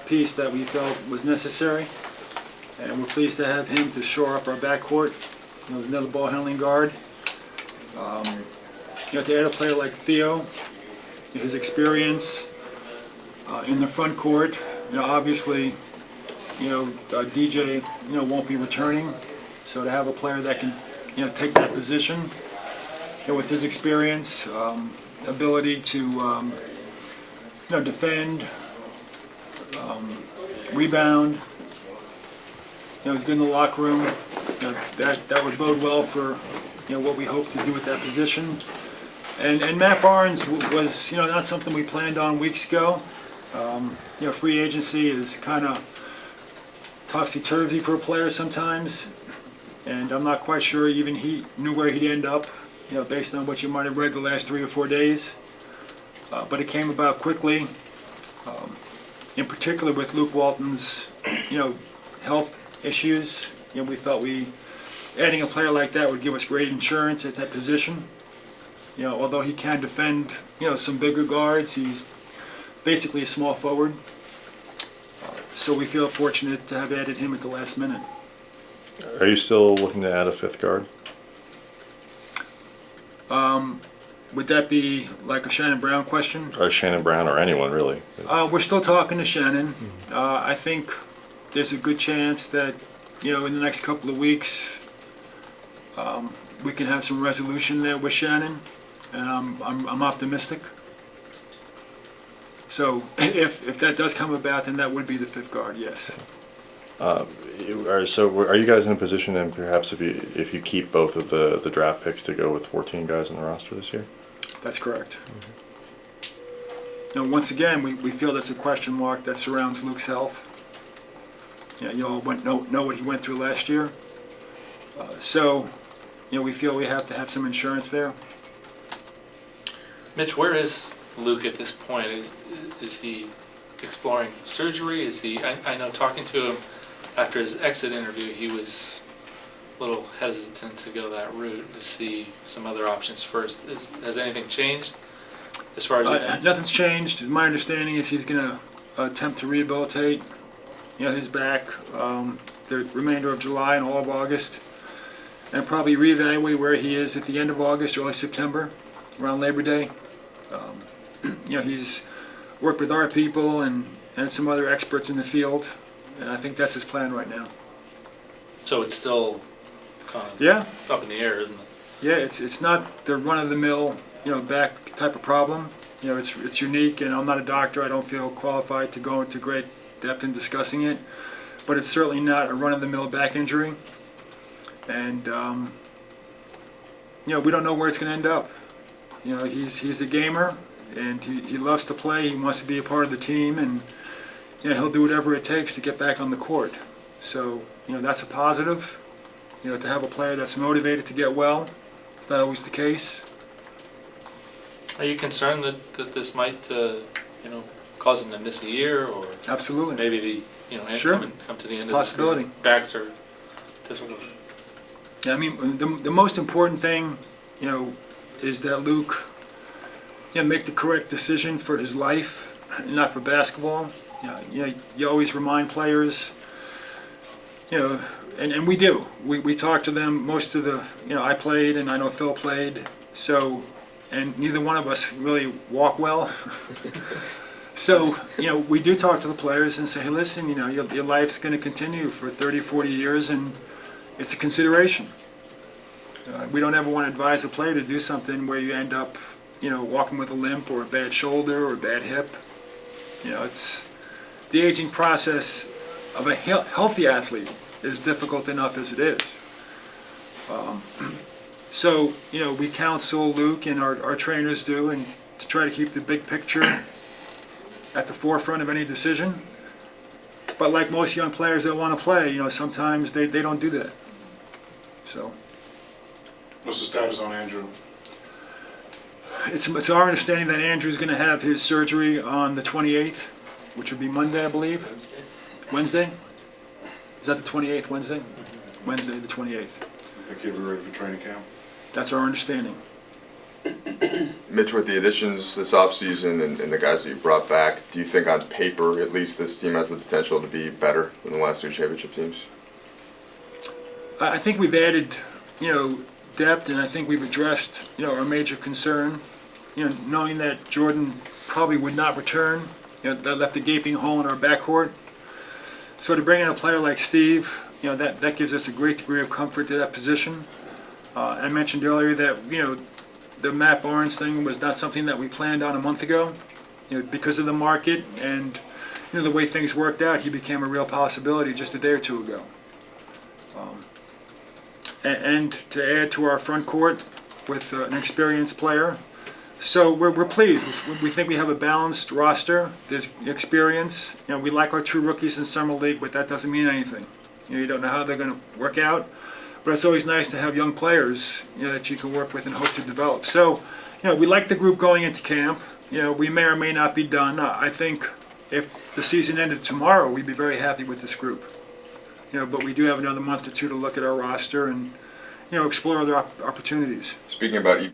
piece that we felt was necessary, and we're pleased to have him to shore up our backcourt. Another ball handling guard. To add a player like Theo, his experience in the front court. Obviously, DJ, won't be returning, so to have a player that can, take that position, with his experience, ability to, defend, rebound. He's good in the locker room. That would bode well for, what we hope to do with that position. And Matt Barnes was, not something we planned on weeks ago. Free agency is kind of topsy-turvy for a player sometimes, and I'm not quite sure even he knew where he'd end up, based on what you might have read the last 3 or 4 days. But it came about quickly, in particular with Luke Walton's, health issues. We felt adding a player like that would give us great insurance at that position. Although he can defend, some bigger guards, he's basically a small forward. So we feel fortunate to have added him at the last minute. Are you still looking to add a 5th guard? Would that be like a Shannon Brown question? Or Shannon Brown, or anyone really? We're still talking to Shannon. I think there's a good chance that, in the next couple of weeks, we can have some resolution there with Shannon, and I'm optimistic. So if that does come about, then that would be the 5th guard, yes. So are you guys in a position, and perhaps if you keep both of the draft picks, to go with 14 guys on the roster this year? That's correct. Once again, we feel that's a question mark that surrounds Luke's health. You all know what he went through last year. So we feel we have to have some insurance there. Mitch, where is Luke at this point? Is he exploring surgery? Is he? I know talking to him after his exit interview, he was a little hesitant to go that route, to see some other options first. Has anything changed as far as you know? Nothing's changed. My understanding is he's going to attempt to rehabilitate his back the remainder of July and all of August, and probably reevaluate where he is at the end of August, early September, around Labor Day. He's worked with our people and some other experts in the field, and I think that's his plan right now. So it's still kind of up in the air, isn't it? Yeah, it's not the run-of-the-mill, back type of problem. It's unique, and I'm not a doctor. I don't feel qualified to go into great depth in discussing it, but it's certainly not a run-of-the-mill back injury. And we don't know where it's going to end up. He's a gamer, and he loves to play. He wants to be a part of the team, and he'll do whatever it takes to get back on the court. So that's a positive. To have a player that's motivated to get well. It's not always the case. Are you concerned that this might cause him to miss a year, or absolutely maybe sure. come to the end it's of a possibility. The backs are difficult. Yeah, I mean the most important thing is that Luke make the correct decision for his life, not for basketball. You always remind players, and we do. We talk to them. Most of the, I played, and I know Phil played, so, and neither one of us really walk well. So, we do talk to the players and say, hey, listen, your life's going to continue for 30, 40 years, and it's a consideration. We don't ever want to advise a player to do something where you end up, walking with a limp or a bad shoulder or a bad hip. It's the aging process of a healthy athlete is difficult enough as it is. So, we counsel Luke, and our trainers do, and to try to keep the big picture at the forefront of any decision. But like most young players that want to play, sometimes they don't do that. So. What's the status on Andrew? It's our understanding that Andrew's going to have his surgery on the 28th, which would be Monday, I believe. Wednesday? Is that the 28th, Wednesday? Mm-hmm. Wednesday, the 28th. You think he'll be ready for training camp? That's our understanding. Mitch, with the additions this offseason and the guys that you brought back, do you think on paper at least this team has the potential to be better than the last two championship teams? I think we've added, depth, and I think we've addressed, our major concern. Knowing that Jordan probably would not return, that left a gaping hole in our backcourt. So to bring in a player like Steve, that gives us a great degree of comfort to that position. I mentioned earlier that, the Matt Barnes thing was not something that we planned on a month ago. Because of the market and, the way things worked out, he became a real possibility just a day or two ago. And to add to our front court with an experienced player. So we're pleased. We think we have a balanced roster. There's experience. We like our two rookies in Summer League, but that doesn't mean anything. You don't know how they're going to work out. But it's always nice to have young players, that you can work with and hope to develop. So, we like the group going into camp. We may or may not be done. I think if the season ended tomorrow, we'd be very happy with this group. But we do have another month or two to look at our roster and, explore other opportunities. Speaking about